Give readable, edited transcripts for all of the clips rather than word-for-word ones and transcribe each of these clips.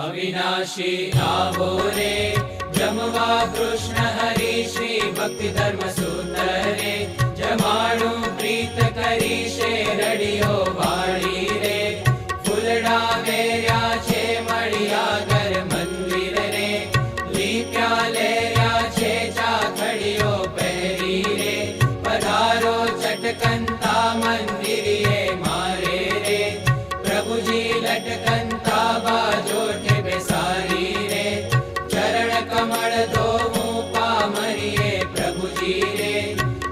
अविनाशी आवो रे जमवा कृष्ण हरि श्री भक्ति धर्म सूतरे जमाणु प्रीत करी शे रडियो वाड़ी रे फूलड़ा वेर्या छे मड़िया घर मंदिर रे लीप्या लेर्या छे चाखड़ियो पहरी रे पधारो चटकंता मंदिरिये मारे रे प्रभुजी लटकंता बाजो बेसारी रे चरण कमल धोवू पामरिये प्रभुजी रे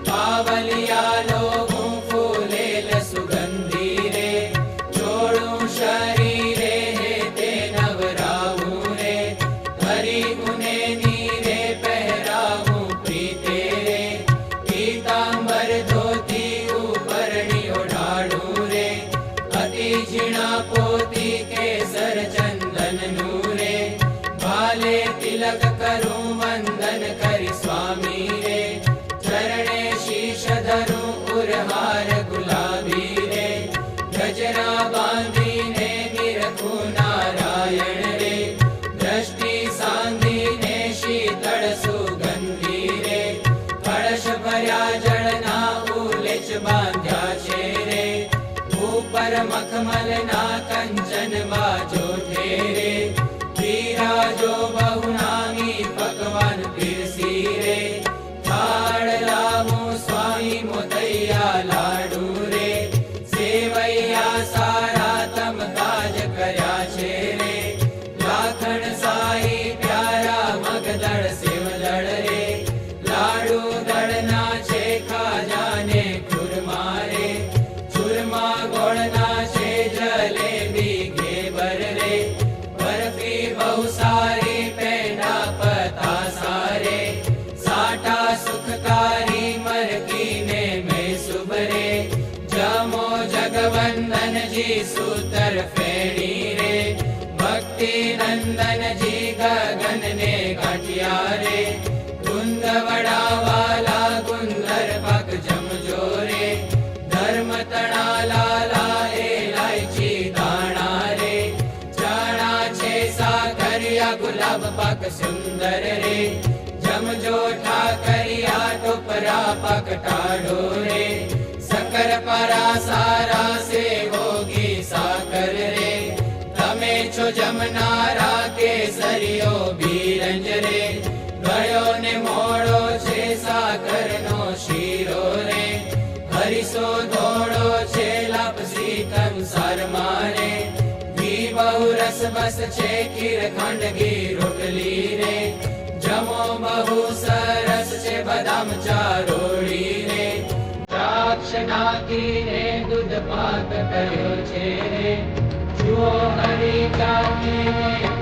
पावलिया लोगू फूलेल सुगंधी रे छोड़ू शरीरे ते नवरावू रे हरि गुने नीरे पहरावू प्रीते रे पीतांबर धोती उपरणी ओढ़ाड़ू रे अति झीणा पोती केसर चंदन नूरे भाले तिलक करूं वंदन करी स्वामी रे चरणे शीश धरूं उरहार गुलाबी रे गजरा बांधी ने निरखू नारायण रे दृष्टि सांधी ने शीतल सुगंधी रे कलश भर्या जलना उलेच बांध्या छे रे ऊपर मखमल ना कंचन बाजो ठेरे जो बहुनामी पकवान पीरसी रे थाड़ लावू स्वामी मोदैया लाडू रे सेवैया सारा तम काज कर्या छे रे लाखण साई प्यारा मगदड़ सेवदड़ रे लाडू दड़ना छे खाजा ने खुरमा रे चूरमा गोळना छे जलेबी घेवर रे बर्फी बहु सारी पेंडा पता सारे साटा सुखकारी मरकी ने में सुबरे जमो जगवंदन जी सूतर फेणी रे भक्ति नंदन जी गगन ने गाठिया रे गुंद वड़ा वाला गुंदर पक जमजो रे धर्म तणा लाला इलायची दाणा रे चना छे साकरिया गुलाब पक सुंदर रे जमजो ठाकरिया टोपरा पक टाढ़ो रे सकर परा सारा से होगी साकर रे तमे छो जमनारा केसरियो बीरंज रे गयो ने मोड़ो छे साकर नो शीरो रे हरिसो धोड़ो छे लापसी कंसार मारे घी बहु रस बस छे खीर खंड घी रोटली रे जमो बहु सरस छे बदाम चारोड़ी रे द्राक्ष नाखी ने दूध पाक कर्यो छे रे जुओ हरि काकी ने